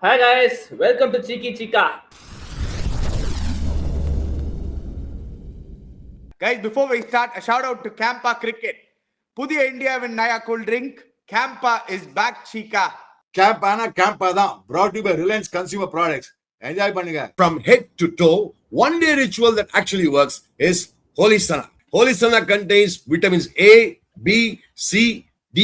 Hi guys, welcome to Cheeky Chica. Guys, before we start, a shout out to Campa Cricket. புதிய இந்தியாவின் நயா cool drink Campa is back, Chica. Campa தான் brought to you by Reliance Consumer Products. Enjoy பண்ணுங்க. From head to toe, one day ritual that actually works is Holy Sana. Holy Sana contains vitamins A, B, C, D,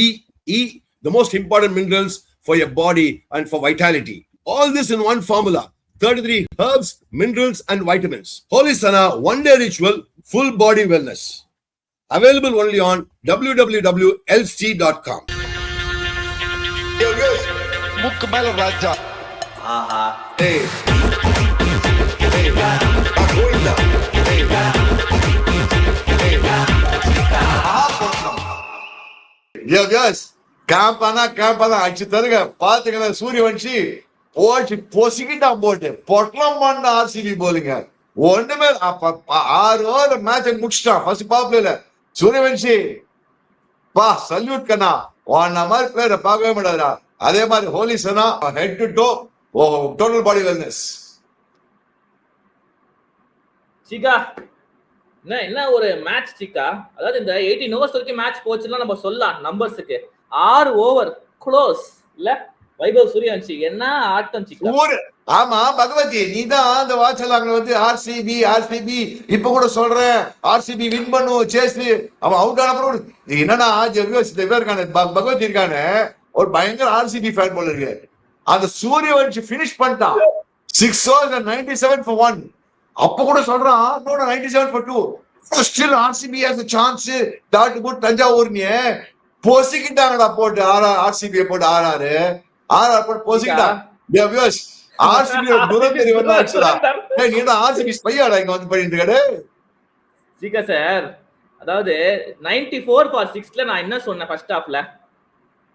E, the most important minerals for your body and for vitality. All this in one formula. 33 herbs, minerals and vitamins. Holy Sana one day ritual, full body wellness. Available only on www.lc.com. முக்கு மேல ராஜா Hey. Hey. Govinda. Hey. Yo guys, Campa அடிச்சு தருங்க. பாத்துக்கங்க சூரியவன்ஷி போச்சு பொசிக்கிட்டான் போட்டு பொட்டலம் பண்ண RCB போலிங்க ஒண்ணுமே 6 ஓவர் மேட்ச் முடிச்சிட்டான் ஃபர்ஸ்ட் பாப்ல சூரியவன்ஷி பா சல்யூட் கண்ணா ஒன்ன மாதிரி பிளேயரை பார்க்கவே முடியாதுடா. அதே மாதிரி ஹோலி சனா head to toe total body wellness. Cheeka என்ன ஒரு மேட்ச் சிக்கா. அதாவது இந்த 18 ஓவர்ஸ் வரைக்கும் மேட்ச் போச்சுன்னா நம்ம சொல்லலாம் நம்பர்ஸுக்கு. 6 ஓவர் க்ளோஸ் இல்ல வைபவ் சூரியவன்ஷி என்ன ஆட்டம் சிக்கா. ஆமா பகவதி நீதான் அந்த வாட்சலாங்க வந்து ஆர்சிபி இப்ப கூட சொல்றேன் ஆர்சிபி வின் பண்ணும் சேஸ் அவன் அவுட் ஆனப்பறம் என்னன்னா இருக்கானே பகவதி இருக்கானே ஒரு பயங்கர ஆர்சிபி ஃபேன் போல இருக்கு. அந்த சூரியவன்ஷி பினிஷ் பண்ணிட்டான் 6 overs and 97 for 1. அப்ப கூட சொல்றான் 97 for 2. Still RCB has a chance dot good Thanjavur நீ பொசிக்கிட்டாங்கடா போட்டு ஆர்சிபி போட்டு ஆர்ஆர் போட்டு பொசிக்கிட்டான். ஆர்சிபி துரந்தரி வந்தாச்சுடா. ஏய் நீ என்ன ஆர்சிபி ஸ்பையாடா இங்க வந்து பண்ணிட்டு இருக்கடே சிக்கா சார். அதாவது 94 for 6ல நான் என்ன சொன்னேன் ஃபர்ஸ்ட் ஹாஃப்ல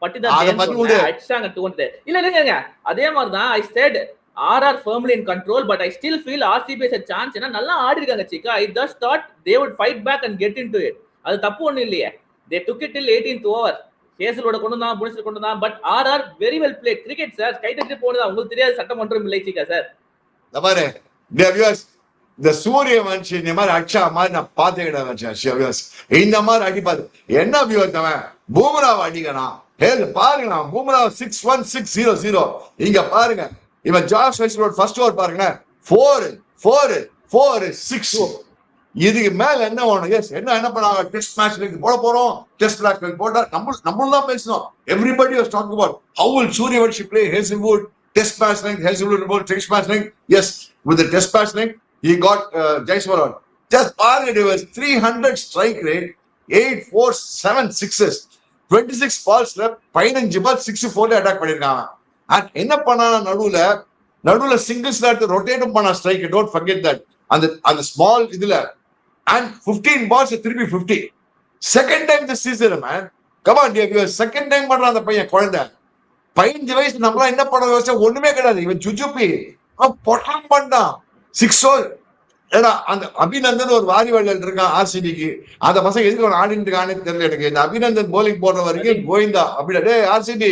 பட்டிதான் அடிச்சாங்க 200. இல்லங்க அதே மாதிரி தான் ஐ set RR firmly in control but I still feel RCB has a chance. ஏன்னா நல்லா ஆடி இருக்காங்க சிக்கா. I just thought they would fight back and get into it. அது தப்பு ஒண்ணு இல்லையே. They took it till 18th over. கேசலோட கொண்டுதான் புனிஷ் கொண்டுதான் but RR very well played cricket sir. கை தட்டி போனதா உங்களுக்கு தெரியாது சட்டம் ஒன்றும் இல்லை சிக்கா சார். பாரு இந்த சூரியவன்ஷி இந்த மாதிரி அடிச்சா மாதிரி நான் பாத்துக்கிட்டேன். இந்த மாதிரி அடிப்பாரு என்ன வியூஸ் அவன் பூமராவை அடிக்கணும். பாருங்க பூமரா 6-1-6-0-0. இங்க பாருங்க இவன் ஜாஸ் ஹேசல்வுட் ஃபர்ஸ்ட் ஓவர் பாருங்களேன் 4-6. இதுக்கு மேல என்ன வேணும்? எஸ் என்ன பண்ணாங்க டெஸ்ட் மேட்ச் போட போறோம். டெஸ்ட் மேட்ச் போட்டா நம்மளும் தான் பேசணும். Everybody was talking about how will Suryavanshi play Hazlewood test match like Hazlewood about test match like. Yes with the test match like he got Jaiswaal. just பாருங்க it was 300 strike rate 8-4-7 sixes 26 balls left 15 balls 6-4 attack பண்ணிருக்காங்க. And என்ன பண்ணானா நடுவுல சிங்கிள்ஸ்ல எடுத்து ரொட்டேட்டும் பண்ணா strike. Don't forget that. அந்த small இதுல and 15 balls திருப்பி 50. Second time the season man come on dear second time பண்றான் அந்த பையன் குழந்தை 15 வயசு. நம்மளாம் என்ன பண்ண யோசிச்சா ஒண்ணுமே கிடையாது. இவன் ஜுஜுபி பொட்டம் பண்ணான் 6 overs. ஏன்னா அந்த அபிநந்தன் ஒரு வாரி வள்ளல் இருக்கான் ஆர்சிபிக்கு. அந்த பசங்க எதுக்கு ஆடிட்டு இருக்கானே தெரியல எனக்கு. இந்த அபிநந்தன் போலிங் போடுற வரைக்கும் கோவிந்தா அப்படின்னா ஆர்சிபி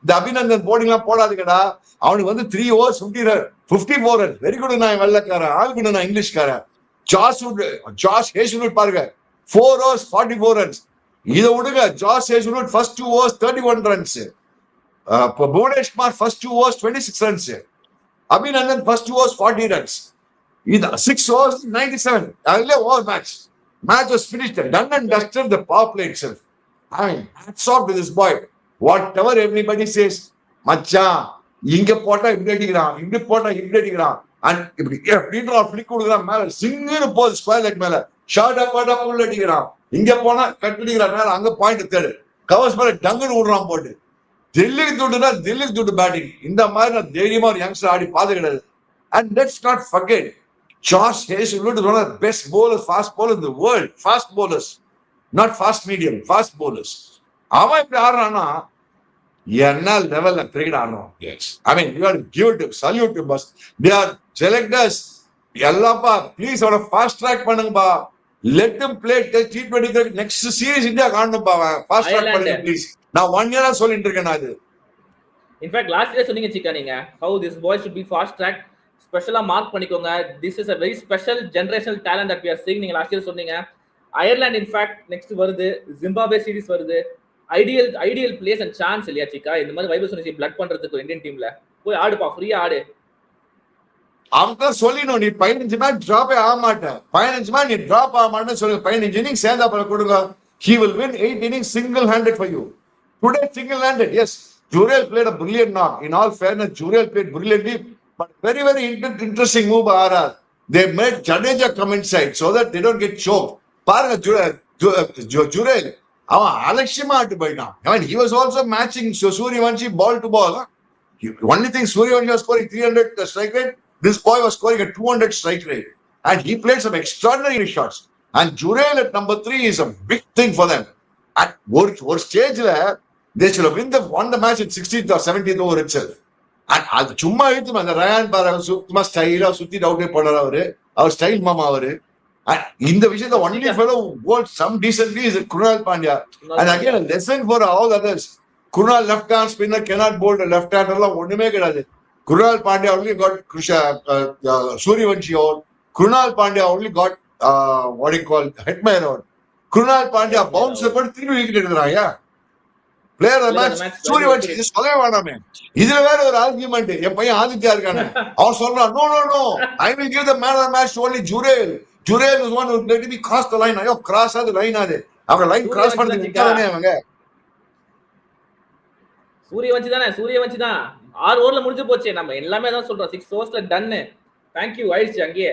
இந்த அபிநந்தன் போர்டிங் எல்லாம் போடாதுக்கடா. அவனுக்கு வந்து 3 overs 54 runs. வெரி குட் நான் வெள்ளக்காரன் ஆள் கூட நான் இங்கிலீஷ்காரன். ஜாஷ் ஹேசல்வுட் பாருங்க 4 overs 44 runs. இதை விடுங்க Josh Hazlewood first 2 overs 31 runs. Bhuvneshkumar first 2 overs 26 runs. Abhinandan first 2 overs 40 runs. இது 6 overs 97. அதுல over match was finished. Done and dusted the power play itself. I mean, hats off to this boy. Whatever everybody says, மச்சான் இங்க போட்டா இப்படி அடிக்கிறான், இப்படி போட்டா இப்படி அடிக்கிறான், அண்ட் இப்படி ஃபிளிக் கொடுக்குறான் மேல சிங்குன்னு போகுது ஸ்கொயர் லைட் மேல ஷார்ட்டா போட்டா புல் அடிக்கிறான். இங்க போனா கட் அடிக்கிறான் மேல அங்க பாயிண்ட் தேடு கவர்ஸ் மேல டங்குன்னு விடுறான் போட்டு. தில்லிக்கு துட்டு பேட்டிங். இந்த மாதிரி நான் தைரியமா ஒரு யங்ஸ்டர் ஆடி பாத்து கிடையாது. And let's not forget Josh Hazlewood is one of the best bowlers, fast bowlers in the world. Fast bowlers, not fast medium, fast bowlers. அவன் இப்படி ஆடுறான்னா என்ன லெவல்ல கிரிக்கெட் ஆடணும். I mean you are give to salute to bus. They are selectors எல்லாப்பா please அவனை fast track பண்ணுங்கப்பா. Let him play T20 cricket. Next series India காணணும்ப்பா. அவன் ஃபாஸ்ட் ட்ராக் பண்ணுங்க ப்ளீஸ். நான் 1 year சொல்லிட்டு இருக்கேன். நான் இது இன்ஃபேக்ட் லாஸ்ட் இயர் சொன்னீங்க சிக்கா நீங்க how this boy should be fast track ஸ்பெஷலா மார்க் பண்ணிக்கோங்க, this is a very special generational talent that we are seeing. நீங்க லாஸ்ட் இயர் சொன்னீங்க. அயர்லாந்து இன்ஃபேக்ட் நெக்ஸ்ட் வருது, ஜிம்பாப்வே சீரிஸ் வருது, ஐடியல் பிளேஸ் அண்ட் சான்ஸ் இல்லையா சிக்கா இந்த மாதிரி வைபவ் சூரியவன்ஷி பிளட் பண்றதுக்கு இந்தியன் டீம்ல போய் ஆடுப்பா, ஃப்ரீயா ஆடு. அவன் சொல்லிடணும், நீ 15 மேட்ச் டிராப்பே ஆக மாட்டேன், 15 மேட்ச் நீ டிராப் ஆக மாட்டேன்னு சொல்லுங்க. 15 இன்னிங்ஸ் சேர்ந்தா போல கொடுங்க. He will win 8 innings single-handed for you. Today, single-handed, yes. Jurel played a brilliant knock. In all fairness, Jurel played brilliantly, but very, very interesting move by RR. They made Jadeja come inside so that they don't get choked. பாருங்க Jurel, அவன் அலட்சியமா ஆட்டு போயிட்டான். I mean, he was also matching Suryavanshi ball to ball. Only thing, Suryavanshi was scoring 300 strike rate. This boy was scoring a 200 strike rate. And he played some extraordinary shots. And Jurel at number 3 is a big thing for them. At one stage, they should have won the match in 16th or 17th over itself. And அது சும்மா எழுத்து அந்த rayon பாரு சும்மா ஸ்டைலா சுத்திட்டு அவுட்டே போனார் அவரு, அவர் ஸ்டைல் மாமா அவரு. இந்த விஷயத்த only fellow who got some decently is Krunal Pandya. And again a lesson for all others. Krunal left hand spinner cannot bowl a left hander எல்லாம் ஒண்ணுமே கிடையாது. Krunal Pandya only got Suryavanshi out. Krunal Pandya only got what you call Hetman out. Krunal Pandya bounce பண்ணி திரும்பி wicket எடுக்கறாங்க. Player of match Suryavanshi இது சொல்லவே வேண்டாமே. இதுல வேற ஒரு ஆர்குமெண்ட், என் பையன் ஆதித்யா இருக்கானே அவன் சொல்றான் no I will give the man of match only Jurel. Jurel is one who let me cross the line. ஐயோ கிராஸ் ஆது லைன் ஆது, அவங்க லைன் கிராஸ் பண்ணி நிக்கானே அவங்க. சூரியவன்ஷி தான் 6 ஓவர்ல முடிஞ்சு போச்சு. நம்ம எல்லாமே தான் சொல்றோம் 6 ஓவர்ஸ்ல டன். Thank you ஆயிடுச்சு அங்கேயே.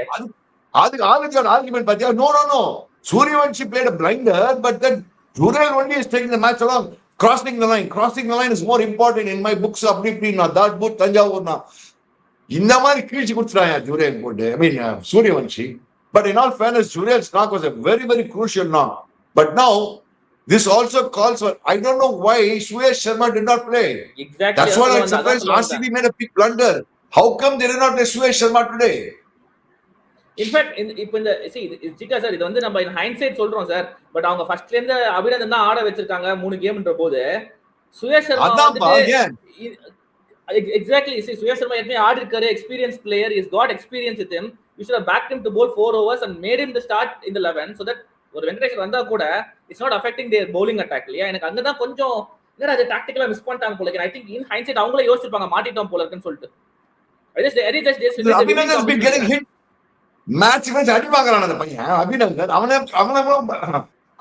அதுக்கு ஆதித்யோட ஆர்குமெண்ட் பாத்தியா? No Suryavanshi played a blinder, but then Jurel only is taking the match along. Crossing the line is more important in my books. அப்படி நான் தாட்பூர் தஞ்சாவூர்னா இந்த மாதிரி கீழ்ச்சி கொடுத்துறாங்க Jurel போட்டு, I mean Suryavanshi. But in all fairness, Jurel's knock was a very, very crucial knock. But now this also calls for, I don't know why Suyash Sharma did not play. Exactly. That's what I'm surprised. RCB made a big blunder. How come they did not play Suyash Sharma today? In fact இப்போ இந்த சிக்கா sir இது வந்து நம்ம ஹைண்ட்சைட் சொல்றோம் sir, but அவங்க ஃபர்ஸ்ட்ல இருந்து அபிநந்தன் தான் ஆட வச்சிருக்காங்க 3 கேம்ன்ற போது. சுயேஷ் சர்மா எக்ஸாக்ட்லி சுயேஷ் சர்மா ஏற்கனவே ஆடி இருக்காரு, experience player, is got experience with him. You should have backed him to bowl 4 overs and made him to start in the 11 so that ஒரு வெங்கடேஷ் வந்தா கூட it's not affecting their bowling attack இல்லையா. எனக்கு அங்க தான் கொஞ்சம் என்னடா அது டாக்டிக்கலா மிஸ் பண்ணிட்டாங்க போல. ஐ திங்க் இன் ஹைண்ட்சைட் அவங்களே யோசிச்சிருப்பாங்க மாட்டிட்டோம் போல இருக்குன்னு சொல்லிட்டு. Abhinandan has been getting hit. Match அடி வாங்குறான் அந்த பையன் அபிநந்தன்.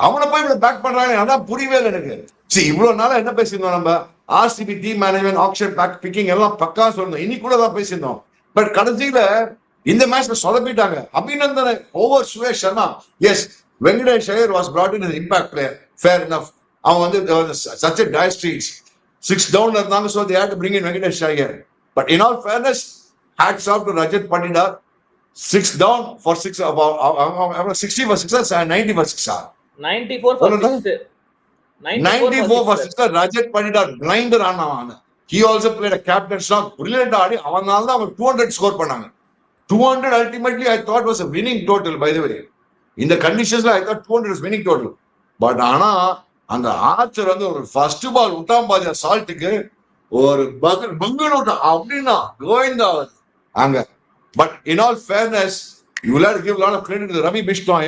அவனை போய் இவ்வளவு பேக் பண்றாங்க, அதான் புரியவே இல்லை எனக்கு. சரி இவ்வளவு நாளா என்ன பேசியிருந்தோம் நம்ம, RCB team management auction back picking எல்லாம் பக்கா சொல்லணும், இன்னைக்கு கூட தான் பேசியிருந்தோம். பட் கடைசியில இந்த மேட்ச்ல சொதப்பிட்டாங்க. அபிநந்தனை over Suyash Sharma. Yes, Venkatesh Iyer was brought in as impact player, fair enough. அவன் வந்து such a dire streets 6 down இருந்தாங்க, so they had to bring in Venkatesh Iyer. But in all fairness, hats off to Rajat Patidar. 6 down for 6 about 60 for 6 or 90 for 6 or 94 for 6. 94 for 6. Rajat Patidar blinder ஆனான். He also played a captain shot, brilliant ஆடி அவனால தான் அவங்க 200 score பண்ணாங்க. 200 ultimately I thought was a winning total, by the way. In the conditions I thought 200 is winning total. But ஆனா அந்த Archer வந்து ஒரு first ball விட்டான் பாதியா சால்ட்டுக்கு ஒரு பங்குன்னு விட்டான் அப்படின்னா கோவிந்தா அங்க. But in all fairness, you will have to give a lot of credit to Ravi Bishnoi.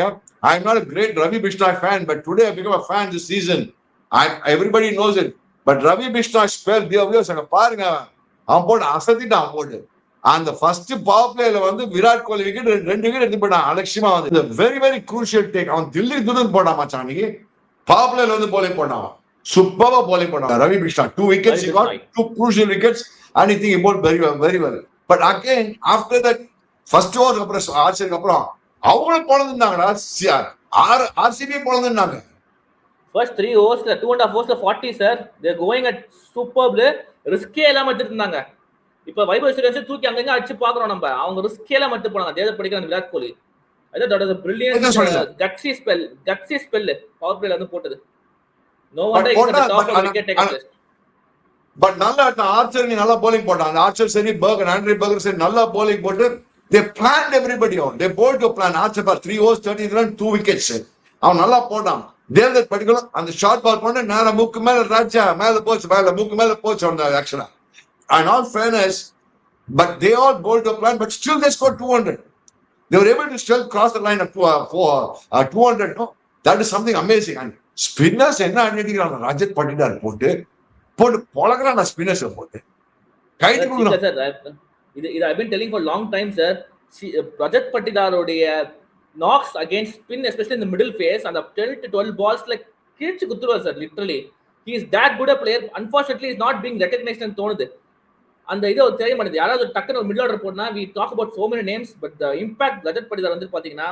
I am not a great Ravi Bishnoi fan, but today I become a fan this season. Everybody knows it. But Ravi Bishnoi spell அங்க பாருங்க, அவன் போட்டு அசத்திட்டான் போட்டு. அந்த first power பிளேல வந்து Virat Kohli wicket 2 wicket எடுத்து போட்டான் அலட்சியமா வந்து. Very very crucial take. அவன் தில்லி துருந்து போட்டான் மச்சான் அன்னைக்கு. பவர் பிளேல வந்து போலிங் போட்டான், சூப்பரா போலிங் போட்டான் Ravi Bishnoi. 2 wickets, he got 2 crucial wickets and he think he bowled very well. But again, after that first over அப்புறம் ஆர்ச்சருக்கு அப்புறம் அவங்களும் போனதுன்னாங்கடா, RCB போனதுன்னாங்க. First 3 overs 2.5 overs 40 sir. they are going at superb, ரிஸ்கே எல்லாம் எடுத்துட்டு இருந்தாங்க. இப்ப வைபவ் சூரியவன்ஷி தூக்கி அங்கங்க அடிச்சு பாக்குறோம் நம்ம, அவங்க ரிஸ்கே எல்லாம் எடுத்து போனாங்க. Devdutt Padikkal Virat Kohli that was a brilliant gutsy spell power பிளேல வந்து போட்டது. no wonder he is the top of the wicket taker list. But நல்லா ஆர்ச்சர் நீ நல்லா bowling போட்டான். அந்த ஆர்ச்சர் சரி பர்கர் ஆண்ட்ரி பர்கர் சரி நல்லா bowling போட்டு they planned everybody out. They bowled to plan. Archer for 3 overs 30 runs 2 wickets. அவன் நல்லா போட்டான். தேவதத் படிக்கல அந்த ஷார்ட் பால் போட்டு நேரா மூக்கு மேல ராஜா மேல போச்சு, மூக்கு மேல போச்சு அவன் ஆக்சுவலா. in all fairness, but they all bowled to a plan, but still they scored 200. They were able to still cross the line of 200. No, that is something amazing. And spinners என்ன அடிக்கிறாங்க ரஜத் பட்டிதார் போட்டு பொழக்கிறான் ஸ்பின்னர்ஸ் போட்டு கைட்டு கொடுக்குறான். Sir இது I've been telling for long time sir. Rajat பட்டிதாரோடைய knocks against spin, especially in the middle phase, and the 10 to 12 balls like கிழிச்சு குத்துருவார் சார். Literally he is that good a player. Unfortunately is not being recognized and தோணுது. அந்த இது தெரிய மாட்டேங்குது. யாராவது டக்குன்னு ஒரு மிடில் ஆர்டர் போனா we talk about so many names, but the impact Rajat Patidar வந்து பாத்தீங்கன்னா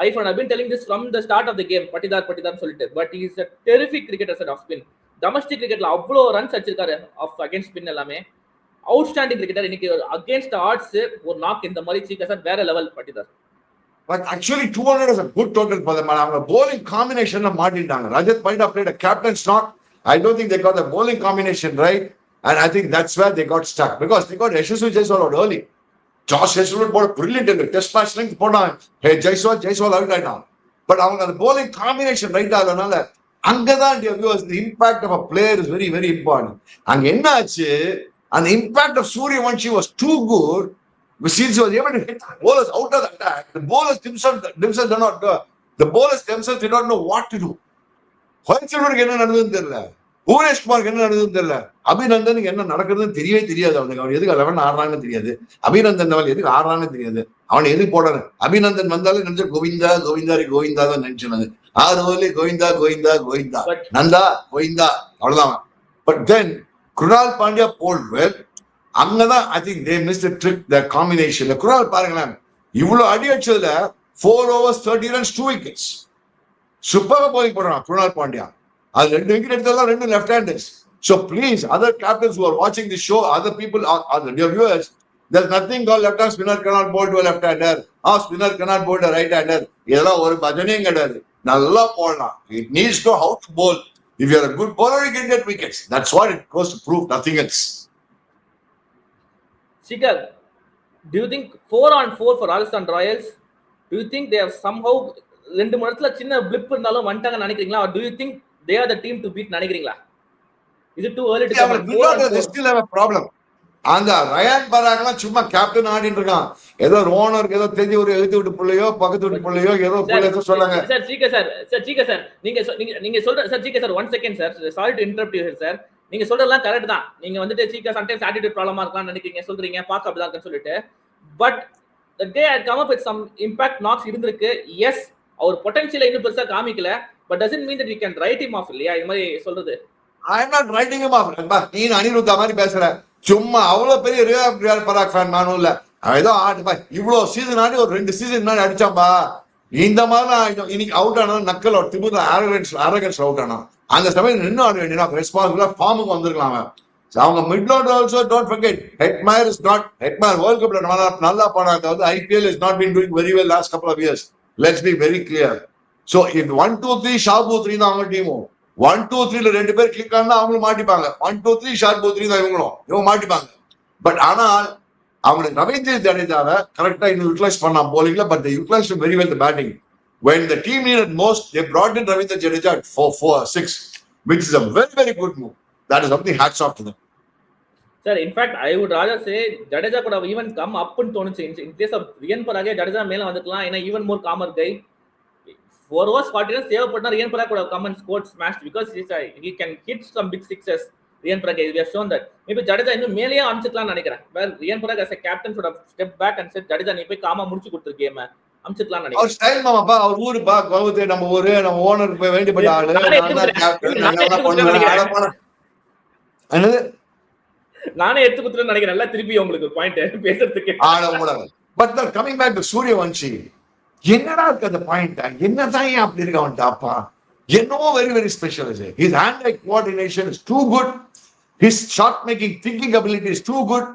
I've been telling this from the start of the game, Patidar சொல்லிட்டு, but he is a terrific cricketer set of spin. domestic cricketல அவ்வளோ runs அடிச்சிருக்காரு of against spin எல்லாமே. Outstanding cricketer. இன்னைக்கு against ads ஒரு knock இந்த மாதிரி சீக்கா சார் வேற level Patidar. But actually 200 is a good total for them. அவங்க bowling combination மாட்டிட்டாங்க. Rajat Patidar played a captain's knock. I don't think they got the bowling combination right, and I think that's where they got stuck because they got Yashasvi Jaiswal out early. Josh Hazlewood bowled brilliant in the test match length போட்டான். Hey Jaiswal out right now. But அவங்க அந்த bowling combination right ஆனனால அங்கதான் the impact of a player is very very important. அங்க என்ன ஆச்சு, and the impact of Suryavanshi was too good. Since he was able to hit the bowlers out of the attack, the bowlers themselves did not know what to do. ஹொயல்சல்வருக்கு என்ன நடந்ததுன்னு தெரியல, புவனேஷ்குமாருக்கு என்ன நடந்ததுன்னு தெரியல, அபிநந்தனுக்கு என்ன நடக்குதுன்னு தெரியவே தெரியாது. அவனுக்கு அவன் எதுக்கு 11 ஆடுறாங்கன்னு தெரியாது, அபிநந்தன் அவன் எதுக்கு ஆடுறாங்கன்னு தெரியாது, அவனை எதுக்கு போடுறாங்க. அபிநந்தன் வந்தாலும் நினைச்ச கோவிந்தா தான் நினைச்சது. 6 ஓவர்ல கோவிந்தா நந்தா கோவிந்தா அவ்வளவுதான். But then Krunal Pandya bowled well. அங்கதான் I think they missed the trick, the combination. Krunal பாருங்களேன், இவ்வளவு அடி அடிச்சதுல 4 overs 30 runs 2 wickets. சூப்பரா bowling பண்றான் குருணால் பாண்டியா. அது 2 wicket எடுத்ததெல்லாம் 2 left handers. So please, other captains who are watching this show, other people, other viewers, there's nothing called left hand spinner cannot bowl to a left hander. Spinner cannot bowl to a right hander. இதெல்லாம் ஒரு பஜனையும் கிடையாது. நல்லா போடலாம். It needs to know how to bowl. If you're a good bowler, you can get wickets. That's what it goes to prove, nothing else. Shikhar, do you think 4-on-4 for Rajasthan Royals? Do you think they have somehow 2 மணத்துல சின்ன blip இருந்தாலும் வந்துட்டாங்க நினைக்கிறீங்களா? Or do you think they are the team to beat நினைக்கிறீங்களா? Is it too early to come? They still have a problem. அந்த rayon பராக்லாம் சும்மா captain ஆடிட்டு இருக்கான். ஏதோ ஓனருக்கு ஏதோ தெரிஞ்ச ஒரு எழுதி விட்டு பிள்ளையோ பக்கத்து விட்டு பிள்ளையோ ஏதோ சொன்னாங்க. சார் சீக்கா சார் நீங்க சொல்ற sir Cheeka sir 1 second sir, sorry to interrupt you sir. நீங்க சொல்றதெல்லாம் கரெக்ட் தான். நீங்க வந்துட்டு சீக்கா சம்டைம்ஸ் ஆட்டிட்யூட் ப்ராப்ளமா இருக்கலாம் நினைக்கிறீங்க, சொல்றீங்க பாக்க அப்படிதான் இருக்குன்னு சொல்லிட்டு. But the day I come up with some impact knocks இருந்திருக்கு. எஸ், அவர் பொட்டன்ஷியலை இன்னும் பெருசா காமிக்கல. But doesn't mean that we can write him off இல்லையா? இது மாதிரி சொல்றது. I am not writing him off. நீ அனிருத்தா மாதிரி பேசுற. சும்மா அவ்வளவு பெரிய ரியால் பராக் ஃபேன் நானும் இல்ல. ஏதோ ஆடுப்பா இவ்வளவு சீசன் ஆடி ஒரு 2 சீசன் முன்னாடி அடிச்சாம்பா. இந்த மாதிரி இன்னைக்கு அவுட் ஆனது நக்கல் ஒரு திமுக அரகன்ஸ் அவுட் ஆனா அந்த சமயம் நின்று ஆட வேண்டிய ரெஸ்பான்சிபிளா ஃபார்முக்கு வந்திருக்கலாம். அவங்க mid order also don't forget Hetmyer world கப்ல நல்லா போனாங்க. வந்து IPL is not been doing very well last couple of years. Let's be very clear. So if 1 2 3 Shabu 3 தான் அவங்க டீமும் 1 2 3ல 2 பேர் கிளிக் ஆனா அவங்களும் மாட்டிப்பாங்க. 1 2 3 ஷாபு 3 தான் இவங்க மாட்டிப்பாங்க. பட் ஆனால் அவங்களுக்கு ரவீந்திர ஜடேஜாவை கரெக்டா இன்னும் யூட்டிலைஸ் பண்ணா bowlingல. But they utilized very well the batting. When the team needed most, they brought in Ravindra Jadeja at 4-6, which is a very very good move. That is something hats off to them. Sir, in fact, I would rather say Jadeja could have even come up and தோணுச்சு. In place of Riyan Parag, Jadeja மேல வந்துக்கலாம். ஏன்னா even more calmer guy. 4 overs 40 runs save பண்ணா Riyan Parag could have come and scored smashed because he can hit some big sixes. Riyan Parag, we have shown that. Maybe Jadeja இன்னும் மேலேயே அனுப்பிச்சிக்கலாம்னு நினைக்கிறேன். Well, Riyan Parag as a captain should have stepped back and said Jadeja நீ போய் gamma முடிச்சு கொடுத்துரு game அனுப்பிச்சிக்கலாம் நினைக்கிறேன். அவர் style மாமாப்பா, அவர் ஊருப்பா, கோவத்தை நம்ம ஊரு, நம்ம ஓனருக்கு போய் வேண்டிப்பட்ட ஆளு. நானே எடுத்து கொடுத்துறேன்னு நினைக்கிறேன். எல்லாம் திருப்பி உங்களுக்கு பாயிண்ட் பேசுறதுக்கு but coming back to Suryavanshi, என்னடா இருக்கு அந்த பாயிண்ட்? என்னதான் அப்படி இருக்க அவன்டாப்பா? என்னவோ very very special. His hand-eye coordination is too good. His shot making thinking ability is too good.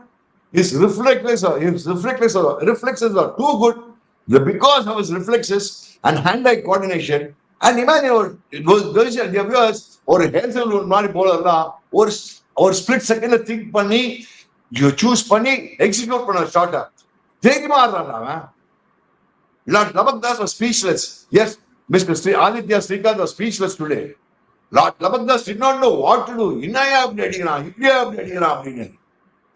His reflexes are too good. Because of his reflexes and hand-eye coordination, and imagine ஒரு Hazlewood மாதிரி போலலாம் ஒரு split செகண்ட்ல think பண்ணி choose பண்ணி execute பண்ண ஷாட்டா தெரியுமா ஆடுறான் அவன். Lord Labakdas was speechless. Yes, Mr. Aditya Srikanth was speechless today. Lord Labakdas did not know what to do. இன்னையா அப்படி அடிக்கிறான், இப்படியா அப்படி அடிக்கிறான் அப்படின்னு.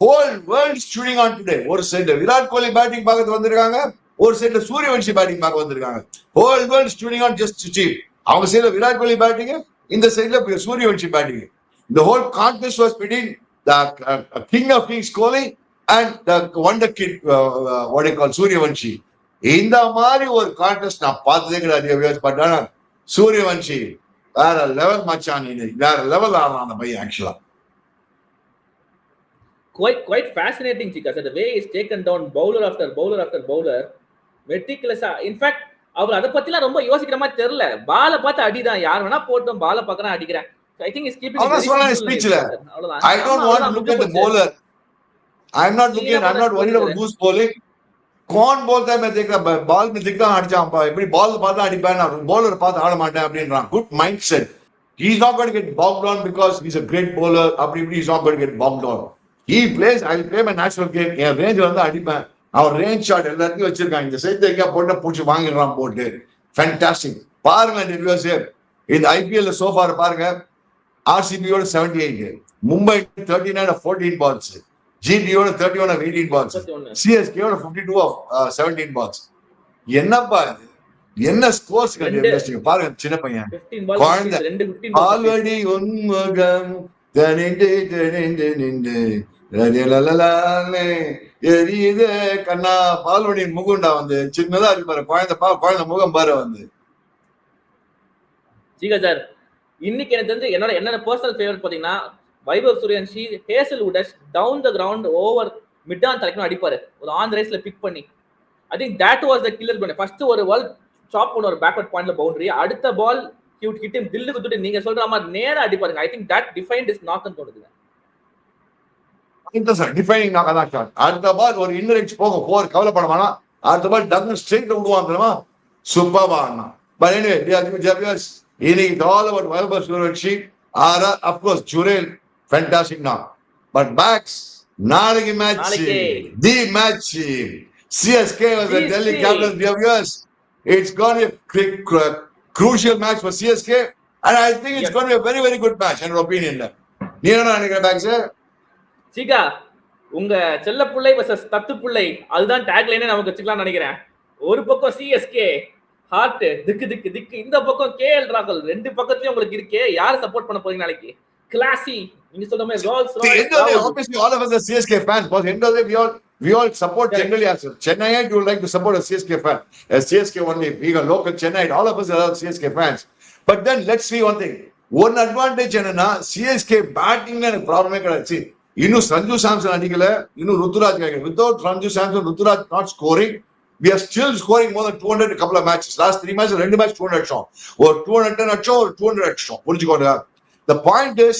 whole world is tuning on today. ஒரு சைடுல விராட் கோலி பேட்டிங் பார்க்க வந்திருக்காங்க, ஒரு சைடுல சூரியவன்ஷி பேட்டிங் பார்க்க வந்திருக்காங்க. whole world is tuning on just to see. அவங்க சைடுல விராட் கோலி பேட்டிங், இந்த சைடுல Suryavanshi batting. The whole contest was between the king of kings Kohli and the wonder kid what they call Suryavanshi. இந்த மாதிரி ஒரு கான்டெஸ்ட் நான் பார்த்ததே கிடையாது. பட் ஆனா சூரியவன்ஷி வேற லெவல் மச்சான், வேற லெவல் ஆடுறான் அந்த பையன் ஆக்சுவலா. Quite fascinating, Chika. So the way he's taken down bowler after bowler after bowler, meticulous. In fact, அவர் அதை பத்திலாம் ரொம்ப யோசிக்கிற மாதிரி தெரியல. பால பார்த்து அடிதான், யார் வேணா போட்டும், பால பார்க்கறான் அடிக்கிறேன். So I think he's keeping it very simple. I don't want to look at the bowler. I'm not worried about who's bowling. कौन बोलता है मैं देख रहा बॉल में दिखता हट जाऊं, எப்படி பால் பார்த்தா அடிப்பேன், bowler பார்த்து ஆட மாட்டேன் அப்படின்றான். Good mindset. He's not going to get bogged down because he's a great bowler. அப்படி he's not going to get bogged down. He plays, I will play my natural game. N range வந்து அடிப்பேன். அவர் range shot எல்லாத்தையும் வச்சிருக்காங்க. இந்த side எங்க போட்டு பூச்சி வாங்கிடுறான் போட்டு. ஃபேண்டாஸ்டிக். பாருங்க ரிவ்யூஸ். இந்த ஐபிஎல் சோஃபார் பாருங்க. ஆர்சிபியோட 78, Mumbai 39 of 14 balls, ஜிடியோட 31 of 18 balls, சிஎஸ்கேயோட 52 of 17 balls. என்னப்பா இது, என்ன ஸ்கோர்ஸ் கண்டிப்பா பாருங்க. சின்ன பையன் குழந்தை ஆல்ரெடி உன்முகம் எரியுது கண்ணா பால்வடி முகுண்டா வந்து சின்னதா இருக்கு பாரு குழந்தை முகம் பாரு வந்து. ஜிகா சார், இன்னைக்கு எனக்கு தெரிஞ்சு என்னோட பர்சனல் ஃபேவரட் பாத்தீங்கன்னா Vaibhav Suryavanshi Hazlewood down the ground over mid on தலைக்கணும் அடிப்பாரு ஒரு ஆன் ரேஸ்ல பிக் பண்ணி. I think that was the killer பண்ண. ஃபர்ஸ்ட் ஒரு பால் ஸ்டாப் பண்ண ஒரு பேக்வர்ட் பாயிண்ட்ல பவுண்டரி, அடுத்த பால் கியூட் ஹிட் தில்லு குத்துட்டு நீங்க சொல்ற மாதிரி நேரா அடிப்பாருங்க. I think that defined is not தோணுதுங்க. டிஃபைனிங் நாக் அதான் ஷாட். அடுத்த பால் ஒரு இன்னிங்ஸ் போக கவலைப்பட வேணாம். அடுத்த பால் டக்கு ஸ்ட்ரெயிட்ல விடுவான் தெரியுமா, சூப்பர்வா ஆனா. பட் எனிவே இன்னைக்கு it's all about Vaibhav Suryavanshi. of course Jurel fantastic now. But backs நாளைக்கு match, the match CSK was the Delhi Capitals. Dear viewers, it's going to be a crucial match for CSK and I think it's going to be a very very good match in your opinion. நீ என்ன நினைக்கிற packs? சீகா, உங்க செல்ல பிள்ளை vs தத்து பிள்ளை, அதுதான் take லைனே நமக்கு வச்சுக்கலாம் நினைக்கிறேன். ஒரு பக்கம் CSK ஹார்ட் திக்கு திக்கு திக்கு, இந்த பக்கம் KL ராகுல், ரெண்டு பக்கத்துலயும் உங்களுக்கு இருக்கே. யாரை சப்போர்ட் பண்ண போறீங்க நாளைக்கு? கிளாசி நீங்க சொல்ற மாதிரி Rolls Royce. Obviously all of us are CSK fans, but end of the day we all support generally as Chennai. You would like to support a CSK fan, as CSK only, being a local Chennai, all of us are CSK fans. But then let's see one thing. One advantage என்னன்னா CSK பேட்டிங்ல எனக்கு ப்ராப்ளமே கிடையாது. இன்னும் சஞ்சு சாம்சன் அடிக்கல, இன்னும் ருத்துராஜ் அடிக்கல. Without Sanju Samson, Ruturaj not scoring, we are still scoring more than 200 a couple of matches. Last 3 matches, 2 matches 200 அடிச்சோம், ஒரு 210 அடிச்சோம், ஒரு 200 அடிச்சோம். புரிஞ்சுக்கோங்க. The point is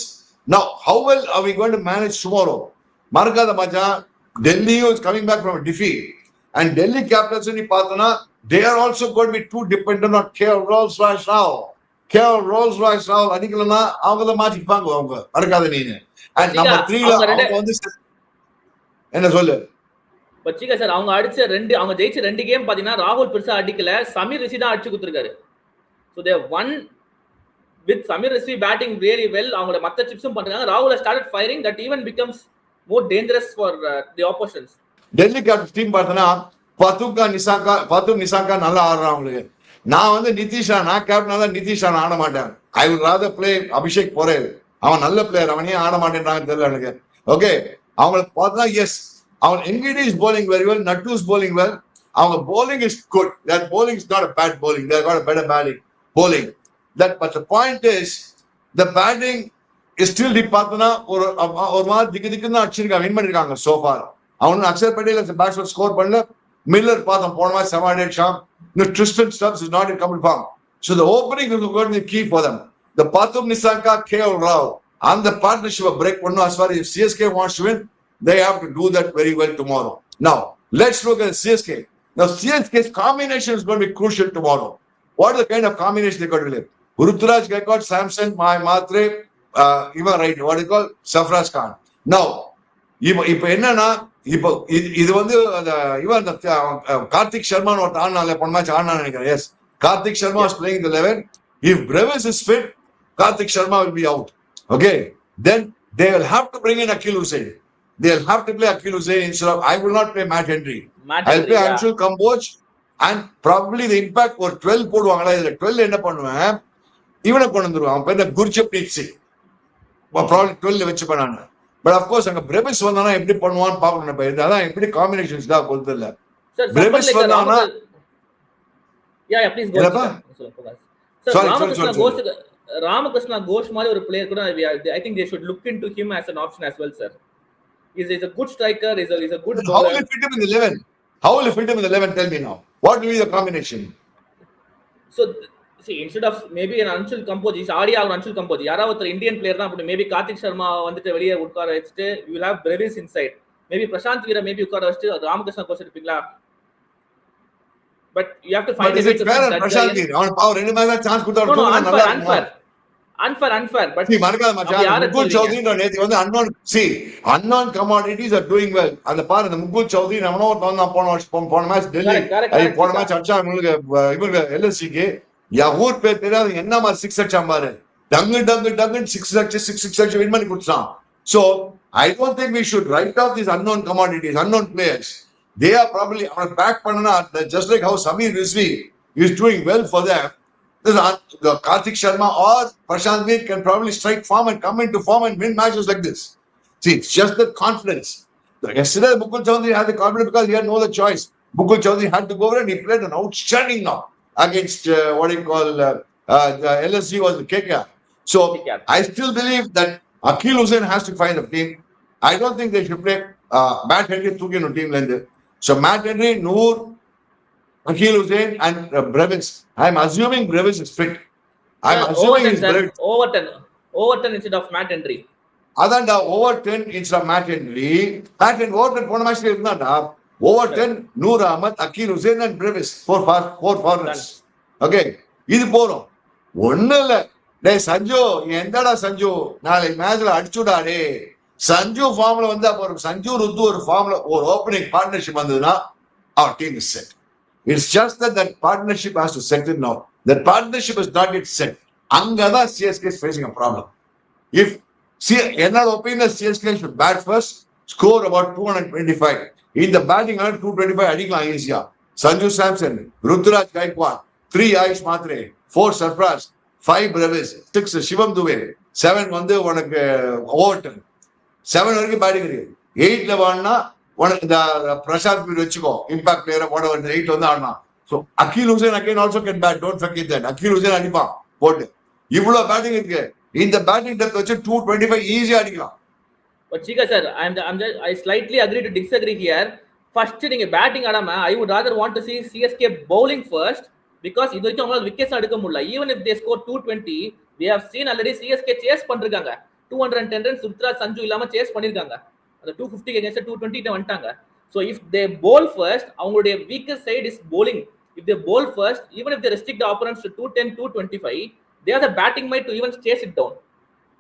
now how well are we going to manage tomorrow? மறக்காத மச்சான், Delhi is coming back from a defeat and Delhi Capitals ni பார்த்தனா they are also going to be too dependent on KL Rolls-Royce now. KL Rolls-Royce now அடிக்கலனா அவங்க தான் மாட்டிப்பாங்க அவங்க. மறக்காத நீங்க. And number 3 ல அவங்க வந்து என்ன சொல்லு பச்சிகா சார், அவங்க ஜெயிச்ச 2 கேம் பாத்தீங்கன்னா ராகுல் பெருசா அடிக்கல, சமீர் ரிஷி தான் அடிச்சு கொடுத்திருக்காரு. So they won with Samir Rizvi batting really well. அவங்களோட மத்த சிப்ஸும் பண்றாங்க. ராகுல் started firing, that even becomes more dangerous for the oppositions. Delhi captains team பார்த்தனா பத்து நிசாங்கா நல்லா ஆடுறாங்க. நான் வந்து நான் கேப்டனா தான் நிதிஷ் ஆட மாட்டேன். I would rather play Abhishek Porel. அவன் நல்ல பிளேயர், அவனே ஆட மாட்டேன்றாங்க தெரியல எனக்கு. ஓகே, அவங்களுக்கு பார்த்தா எஸ், அவன் Ngidi is bowling very well, Nattu is bowling well. அவங்க bowling is good. That bowling is not a bad bowling. They got a better bowling. But the point is the batting is still பார்த்தனா ஒரு மாதிரி திக்கு தான் அடிச்சிருக்காங்க, win பண்ணிருக்காங்க so far. அவன் Axar Patel as a batsman score பண்ணல. மில்லர் பார்த்தோம் போன மாதிரி 7 ஷாட். இன்னும் Tristan Stubbs is not in complete form. So the opening is going to be key for them. The Pathum Nissanka, KL Rao and the partnership of break one as far as CSK wants to win, they have to do that very well tomorrow. Now let's look at CSK. Now CSK's combination is going to be crucial tomorrow. What is the kind of combination they got to live? Ruturaj Gaikwad, Samson, Matre, even right, what do you call Sarfaraz Khan. Now இப்போ என்னன்னா இது வந்து இவன் கார்த்திக் சர்மா ஒரு ஆடினால போன match ஆடினா நினைக்கிறேன். Yes, Karthik Sharma was playing the 11. If Brevis is fit, Karthik Sharma will be out. Okay, then they will have to bring in Akhil Hussain. they'll have to play Akhil Hussain instead of, I will not play Matt Henry. Matt I'll Henry, play yeah. Anshul Kamboj and probably the impact ஒரு 12 போடுவாங்களா, இதுல 12 என்ன பண்ணுவேன், இவனை கொண்டு வந்துருவான், அவன் பேர் குர்ஜப்ரீத் சிங், ப்ராப்ளம் 12 வச்சு பண்ணாங்க. பட் அப்கோர்ஸ் அங்க பிரவிஸ் வந்தானா எப்படி பண்ணுவான்னு பாக்கணும். இப்ப அதான் எப்படி காம்பினேஷன்ஸ் தான் பொறுத்து இல்ல. பிரவிஸ் வந்தானா ப்ளீஸ் கோ. ராமகிருஷ்ணா கோஷ் மாதிரி ஒரு பிளேயர் கூட I think they should look into him as an option as well, sir. He's a good striker, he's a good bowler. How will you fit him in the 11? How will you fit him in the 11? Tell me now. What will be the combination? So see, instead of maybe an Anshul Kamboj, is already our Anshul Kamboj, யாராவது ஒரு Indian player தான், maybe Karthik Sharma வந்துட்டு வெளியே உட்கார வச்சுட்டு you will have Brevis inside, maybe Prashanth வீர maybe உட்கார வச்சுட்டு ராமகிருஷ்ணா கோஷ் எடுப்பீங்களா? But you have to find a way to fit that Prashanth வீர அவன் பாவம் ரெண்டு மேட்ச் தான் சான்ஸ் கொடுத்தா unfair but see மறக்காத மச்சான், முகுல் சௌத்ரி நேத்து வந்து unknown commodities are doing well. அந்த பாரு அந்த முகுல் சௌத்ரி நம்மனோ நான் போன மேட்ச் டெல்லி போன மேட்ச் அடிச்சா உங்களுக்கு இவங்க LSG ஊர் பேர் தெரியாது என்ன மாதிரி 6 அடிச்சா பாரு, டங்கு 6 அடிச்சு வின் பண்ணி கொடுத்தான். So I don't think we should write off these unknown commodities, unknown players. They are probably on back பண்ணனா just like how Samir Rizvi is doing well for them. The Karthik Sharma or Prashant Veer can probably strike form and come into form and win matches like this. See, it's just the confidence. Yesterday, Mukul Choudhary had the confidence because he had no other choice. Mukul Choudhary had to go over and he played an outstanding knock against the LSG was the KKR. So, I still believe that Akhil Hussain has to find a team. I don't think they should play Matt Henry Tukin on team length. So, Matt Henry, Noor, Akhil Hussain and Brevis. I'm assuming Brevis is fit. I'm assuming he's Brevis. Overton instead of Matt Henry. Adanda Overton instead of Matt Henry. Matt Henry Overton போன மேட்ச்ல இருந்தாடா. Overton, Noor Ahmed, Akhil Hussain and Brevis. Four foreigners. Okay. இது போறோம். ஒண்ணு இல்ல. டேய் சஞ்சு, எந்தடா சஞ்சு? நாளை மேட்ச்ல அடிச்சுடா டேய். சஞ்சு ஃபார்ம்ல வந்தா போறோம். சஞ்சு ருத்து ஒரு ஃபார்ம்ல ஒரு ஓப்பனிங் பார்ட்னர்ஷிப் வந்ததுனா our team is set. It's just that partnership has to set it now. That partnership is not yet set. Angada CSK is facing a problem. If in our opinion, CSK should bat first, score about 225. In the batting, 225 adikla easier. Sanju Samson, Ruturaj Gaikwad, 3 Ayush Matre, 4 Sarfraz, 5 Brevis, 6 Shivam Dube, 7 வந்து உனக்கு Overton. 7 வரைக்கும் batting இருக்கு. 8 ல வான்னா உனக்கு இந்த பிரசாந்த் வீர் வச்சுக்கோ, impact player whatever 8 வந்து ஆடலாம். So Akhil Hussain again also can bat, don't forget that. Akhil Hussain அடிப்பான் போட்டு. இவ்வளவு பேட்டிங் இருக்கு. இந்த பேட்டிங் டெப்த் வச்சு 225 ஈஸியா அடிக்கலாம். But Chika sir, I slightly agree to disagree here. First நீங்க பேட்டிங் ஆடாம I would rather want to see CSK bowling first because இது வரைக்கும் அவங்களால விக்கெட்ஸ் எடுக்க முடியல. Even if they score 220, we have seen already CSK chase பண்ணிருக்காங்க. 210 runs Ruturaj Sanju இல்லாம chase பண்ணிருக்காங்க. அந்த 250 against 220 கிட்ட வந்துட்டாங்க. So if they bowl first, அவங்களுடைய weaker side is bowling. If they bowl first, even if they restrict the opponents to 210, 225, they have the batting might to even chase it down.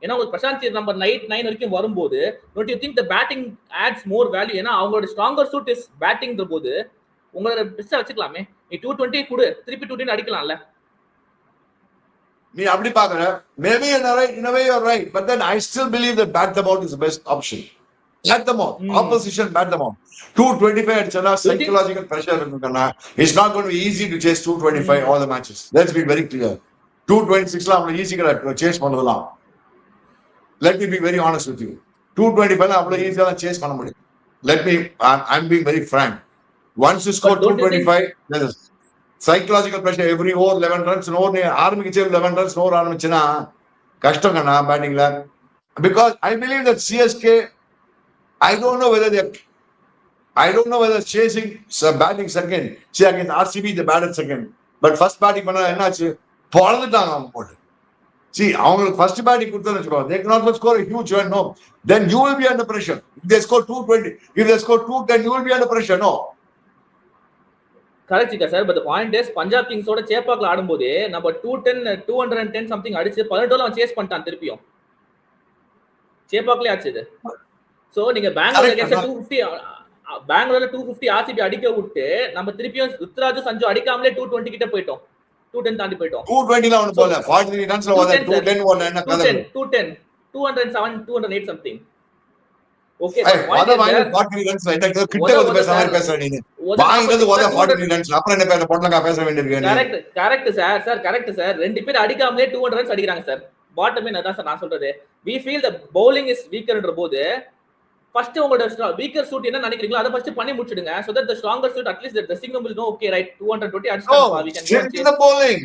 ஏன்னா உங்களுக்கு Prashanth number 9 வரைக்கும் வரும்போது don't you think the batting adds more value? ஏன்னா அவங்களோட stronger suit is batting போது உங்களோட பெஸ்டா வச்சுக்கலாமே. நீ 220 கொடு, திருப்பி 210 அடிக்கலாம்ல. நீ அப்படி பாக்குற, maybe in a way you're right, but then I still believe that bat them out is the best option. Bat them out. Opposition bat them out. 225 அடிச்சனா psychological pressure இருக்குன்னா it's not going to be easy to chase 225 all the matches. Let's be very clear. 226 ல அவ்வளவு ஈஸியா chase பண்ணலாம். Let me be very honest with you. 225 ல அவ்வளவு ஈஸியா chase பண்ண முடியும். I'm being very frank. Once you score 225, there is psychological pressure every over 11 runs over ஆரம்பிச்சே 11 runs over ஆரம்பிச்சனா கஷ்டம் கண்ணா பேட்டிங்ல. Because I believe that CSK, I don't know whether chasing batting second. See, against RCB, they batted second. But first batting பண்ணா என்னாச்சு? பொளந்துட்டாங்க அவங்க போட்டு. See, அவங்களுக்கு first batting கொடுத்தா வச்சுக்கோ, they cannot score a huge run, no. Then you will be under pressure. If they score 220, if they score 210, you will be under pressure, no. Correct, sir. But the point is, Punjab Kings ஓட சேப்பாக்ல ஆடும்போது நம்ம 210 something அடிச்சு 18 அவன் chase பண்ணிட்டான் திருப்பியும். சேப்பாக்லயே ஆச்சு இது. So நீங்க பெங்களூர்ல 250 RCB அடிக்க விட்டு நம்ம திருப்பியும் ருத்ராஜ் சஞ்சு அடிக்காமலே 220 கிட்ட போயிட்டோம். 210 தாண்டி போயிட்டோம். 220 ல அவன போல 43 ரன்ஸ்ல வந்த 210 ஓட என்ன கதை? 207 208 something. Okay, Hey, but point மொத is வாங்கி that 40 runs கிட்ட ஒத வந்து ஒத பேசுற சார் மாதிரி பேசுற நீ ஒத வாங்கினது 40 40 runs அப்புறம் என்ன பேச பொட்டலங்கா பேச வேண்டியிருக்கு நீ கரெக்ட் சார் கரெக்ட் சார். ரெண்டு பேர் அடிக்காமலே 200 ரன்ஸ் அடிக்கிறாங்க சார். பாட்டம் என்ன தான் சார் நான் சொல்றது. we feel the bowling is weaker ன்ற போது ஃபர்ஸ்ட் உங்களோட வீக்கர் சூட் என்ன நினைக்கிறீங்களோ அதை ஃபர்ஸ்ட் பண்ணி முடிச்சிடுங்க. so that the stronger suit at least the dressing room will know okay right 220 அடிச்சிட்டாங்க we can go and strengthen the bowling.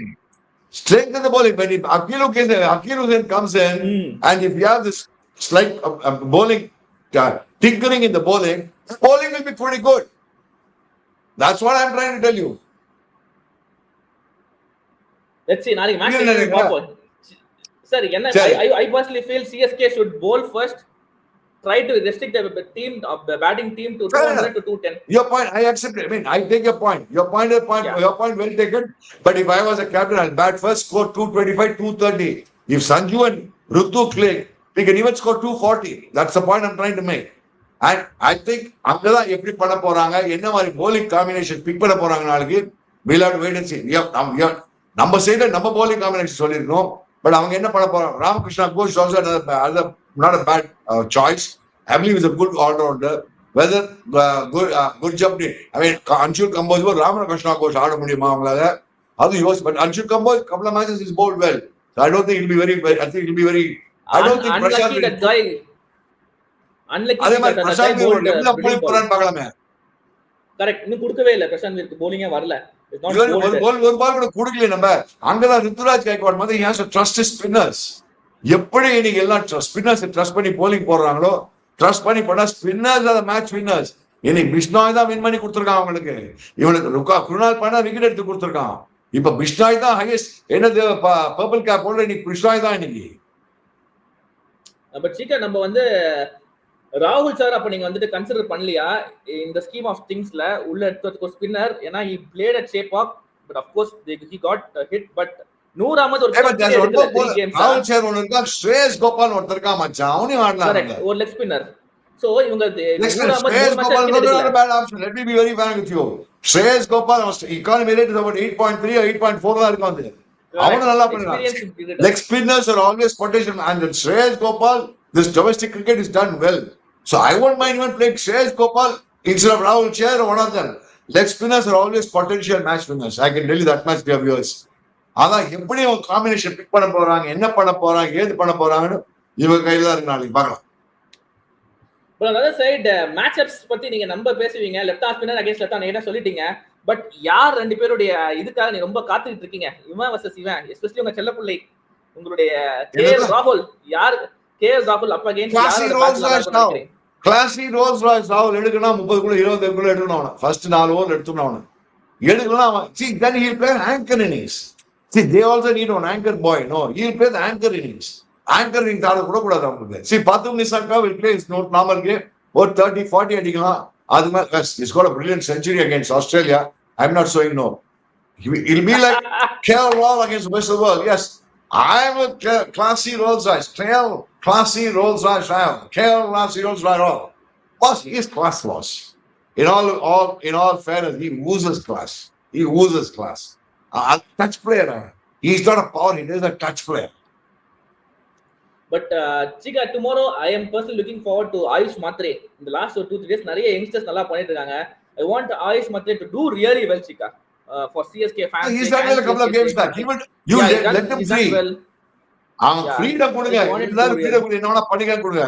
Strengthen the bowling. When Akil Hussain comes in, and if you have this slight bowling tinkering in the bowling will be pretty good. That's what I'm trying to tell you. let's see நாளைக்கு match பாப்போம் sir. என்ன I personally feel CSK should bowl first, try to restrict the team of the batting team to 200 to 210. Your point, I accept it. I mean, I take your point. Your point well taken. But if I was a captain, I'll bat first, score 225, 230. If Sanju and Rutu click, we can even score 240. That's the point I'm trying to make. And I think அங்கதான் எப்படி பண்ண போறாங்க, என்ன மாதிரி bowling combination pick பண்ண போறாங்க நாளைக்கு, we'll have to wait and see. நம்ம சைடுல நம்ம bowling combination சொல்லிருக்கோம். பட் அவங்க என்ன பண்ண போறாங்க? Ramakrishna Ghosh also not a bad choice. I believe he's a good all-rounder. Whether good job, I mean, Anshul Kamboj or Ramakrishna Ghosh ஆட முடியுமா அவங்களால? அது யோசி. But Anshul Kamboj couple of matches is bowled well. So I don't think it'll be very. I think it'll be very. I don't think unlucky that guy. Unlucky. அதே மாதிரி பிரசாந்த் வீர் லெஃப்ட்ல bowling போறான்னு பார்க்கலாமே. கரெக்ட். இன்னும் கொடுக்கவே இல்ல பிரசாந்த் வீருக்கு bowling-ஏ வரல. ஒரு பால் கூட கொடுக்கல. நம்ம அங்கதான் ருத்துராஜ் கைக்வாட் மாதிரி he has to trust his spinners. எப்படி இன்னைக்கு எல்லாம் ஸ்பின்னர்ஸ் ட்ரஸ்ட் பண்ணி போலிங் போடுறாங்களோ, ட்ரஸ்ட் பண்ணி பண்ணா ஸ்பின்னர்ஸ் ஆர் மேட்ச் வின்னர்ஸ். இன்னைக்கு பிஷ்னாய் தான் வின் பண்ணி கொடுத்துருக்கான் அவங்களுக்கு. இவனுக்கு குருணால் பண்ணா விக்கெட் எடுத்து கொடுத்துருக்கான். இப்ப பிஷ்னாய் தான் ஹையஸ்ட் என்னது பர்பிள் கேப் போல இன்னைக்கு பிஷ்னாய் தான் இன்னைக்கு. பட் சீக்கிரம் நம்ம வந்து ராகுல் சார் அப்ப நீங்க வந்துட்டு கன்சிடர் பண்ணலையா இந்த ஸ்கீம் ஆஃப் திங்ஸ்ல உள்ள எடுத்து ஸ்பின்னர்? ஏன்னா he played at shape up but of course he got hit. but Noor Ahmed ஒரு ராகுல் சார் ஒன்னு இருக்கா, ஸ்ரேயஸ் கோபால் ஒருத்தர் இருக்கா மச்சான், அவனையும் ஆடலாம். ஒரு லெக் ஸ்பின்னர். சோ இவங்க ஸ்ரேயஸ் Gopal not a bad option. Let me be very frank with you. Shreyas Gopal economy rate is about 8.3 or 8.4 தான் இருக்கும். அது அவனும் நல்லா பண்ணலாம். Leg spinners are always potential, and Shreyas Gopal, this domestic cricket is done well. So I won't mind even playing Shreyas Gopal instead of Rahul Chahar or one of them. Leg spinners are always potential match winners. I can tell you that much, dear viewers. ஆனா எப்படி அவங்க combination big பண்ண போறாங்க, என்ன பண்ண போறாங்க, ஏது பண்ண போறாங்கன்னு இவங்க கையில தான் இருக்கு. நாளைக்கு பார்க்கலாம். But on the other side, matchups பத்தி நீங்க நம்ம பேசுவீங்க, left off spinner against left on சொல்லிட்டீங்க. பட் யார் ரெண்டு பேருடைய இதுக்காக நீ ரொம்ப காத்துக்கிட்டு இருக்கீங்க? இவன் வர்சஸ் இவன், எஸ்பெஷலி உங்க செல்லப்பிள்ளை உங்களுடைய கேஎல் ராகுல். யார் கேஎல் ராகுல் அப்ப அகைன்ஸ்ட் யார்? கிளாசி ரோல்ஸ் ராய்ஸ் ராகுல் எடுக்கணும் 30 குள்ள 20 குள்ள எடுக்கணும். அவன ஃபர்ஸ்ட் 4 ஓவர் எடுத்துறணும். அவன எடுக்கலாம். அவன் see then he'll play anchor innings. See they also need an anchor boy. No, he'll play the anchor innings. Anchor innings ஆட கூட கூடாது அவங்களுக்கு. See Pathum Nissanka will play his normal game or 30 40 அடிக்கலாம். அது மாதிரி he's got a brilliant century against Australia. I'm not saying no. He'll be like KL Rahul against West of the world. Yes, I'm a classy Rolls Royce. Classy Rolls Royce Rahul. KL classy Rolls Royce Rahul. Boss, he is class loss. In all fairness, he oozes class. He oozes class. A touch player. He's not a power. He is a touch player. But Chika, tomorrow I am personally looking forward to Ayush Matre. In the last 2-3 days, நிறைய youngsters நல்லா பண்ணிட்டு இருக்காங்க. I want Ayush Matre to do really well, Chika. For CSK fans. He's done well a couple of games back. You let him free. Freedom கொடுங்க. எல்லாரும் freedom கொடுங்க. என்னவா பண்ணிக்க கொடுங்க.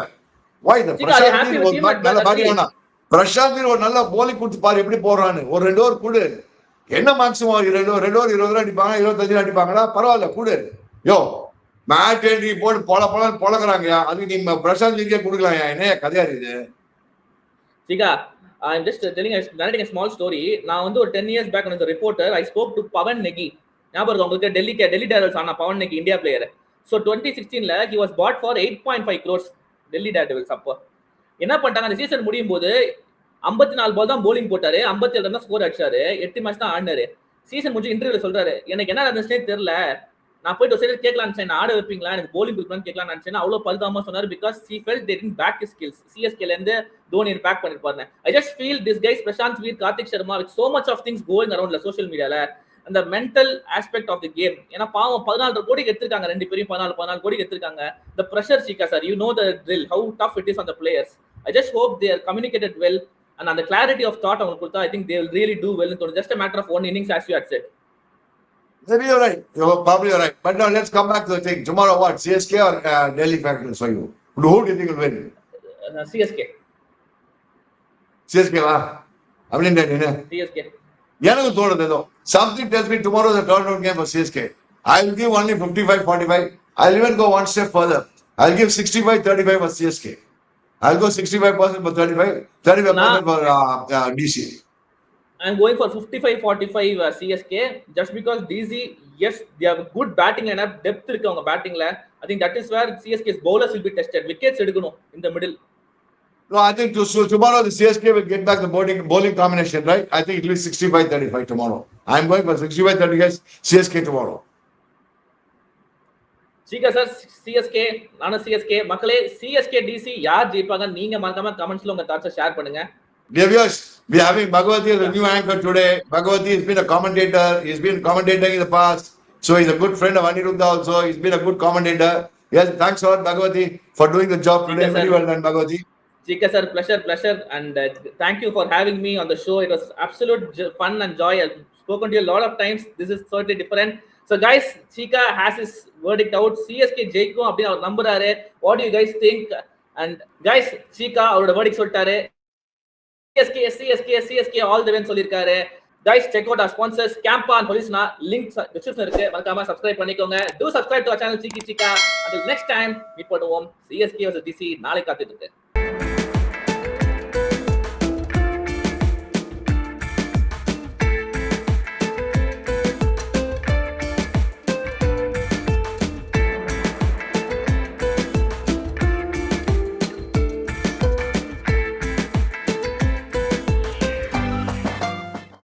Why the பிரசாந்த் வீர் ஒரு நல்ல பாடினா. பிரசாந்த் வீர் ஒரு நல்ல bowling கொடுத்து பாரு எப்படி போறான்னு. ஒரு 2 ஓவர் கொடு. என்ன மேக்ஸிமம் 2 ஓவர் 20 ரன் அடிப்பாங்க, 25 அடிப்பாங்களா? பரவாயில்ல கொடு. யோ மேட் என்ட்ரி போட்டு பொழக்குறாங்க. அதுக்கு நீ பிரசாந்த் வீர்க்கே கொடுக்கலாம். என்ன கதையா இது? Chika, I'm just narrating a small story. நான் வந்து ஒரு 10 years back when I was a reporter, I spoke to Pawan Negi. ஞாபகம் உங்களுக்கு டெல்லி டேர்டெவில்ஸ் ஆன Pawan Negi India player. So 2016ல he was bought for 8.5 crores Delhi Daredevils. அப்போ என்ன பண்ணிட்டாங்க, அந்த சீசன் முடியும் போது 54 பால் தான் போலிங் போட்டாரு, 57 ரன் தான் ஸ்கோர் அடிச்சாரு, 8 மேட்ச் தான் ஆடினாரு. சீசன் முடிஞ்சு இன்டர்வியூல சொல்றாரு, எனக்கு என்ன நடந்துச்சுனே தெரியல, நான் போயிட்டு ஒரு சைடு கேட்கலான்னு நினைச்சேன், ஆட வைப்பீங்களா, எனக்கு போலிங் கொடுக்கலான்னு கேட்கலான்னு நினைச்சேன். அவ்வளவு பரிதாபமா சொன்னாரு. Because he felt they didn't back his skills. CSKல இருந்து தோனி பேக் பண்ணிருப்பாரு. I just feel this guys Prashant Veer, Karthik Sharma, with so much of things going around la social media la, அந்த mental aspect of the game. ஏன்னா பாவம் 14 கோடிக்கு எடுத்திருக்காங்க, ரெண்டு பேரும் 14 கோடிக்கு எடுத்திருக்காங்க. the pressure, Chika sir, you know the drill, how tough it is on the players. I just hope they are communicated well and on the clarity of thought அவங்களுக்கு கொடுத்தா I think they will really do well. It's just a matter of one innings as you had said. Maybe you're right. Probably you're right. But now let's come back to the thing. Tomorrow what? CSK or Delhi Capitals for you? Who do you think will win? CSK. CSK வா? அப்படின்னு என்ன? CSK. எனக்கு தோணுது ஏதோ. Something tells me tomorrow is a turnout game for CSK. I'll give only 55-45. I'll even go one step further. I'll give 65-35 for CSK. I'll go 65% for 35, 35% for DC. I'm going for 55-45 CSK just because DC, yes, they have good batting lineup, depth இருக்கு அவங்க battingல. I think that is where CSK's bowlers will be tested. Wickets எடுக்கணும் in the middle. No, I think tomorrow the CSK will get back the bowling combination, right? I think it will be 65-35 tomorrow. I'm going for 65-35 CSK tomorrow. Cheeka sir CSK, நானும் CSK. மக்களே CSK DC யார் ஜெயிப்பாங்க நீங்க மறக்காம கமெண்ட்ஸ்ல உங்க தாட்ஸை share பண்ணுங்க. Dear viewers, we are having Bhagavathi as a new anchor today. Bhagavathi has been a commentator. He's been commentating in the past. So he's a good friend of Aniruddha also. He's been a good commentator. Yes, thanks a lot, Bhagavathi, for doing the job today. Very well done, Bhagavathi. Chika sir, pleasure. And thank you for having me on the show. It was absolute fun and joy. I've spoken to you a lot of times. This is certainly different. So guys, Chika has his verdict out. CSK ஜெயிக்கும் அப்படின்னு அவர் நம்புறாரு. What do you guys think? And guys, Chika அவரோட verdict சொல்லிட்டாரு. CSK all the way சொல்லிருக்காரு. Guys, check out our sponsors Campa and Holisna. Link description இருக்கு. மறக்காம subscribe பண்ணிக்கோங்க. Do subscribe to our channel Chiki Chika. Until next time, meet பண்ணுவோம். CSK vs DC நாளை காத்துட்டு இருக்கு.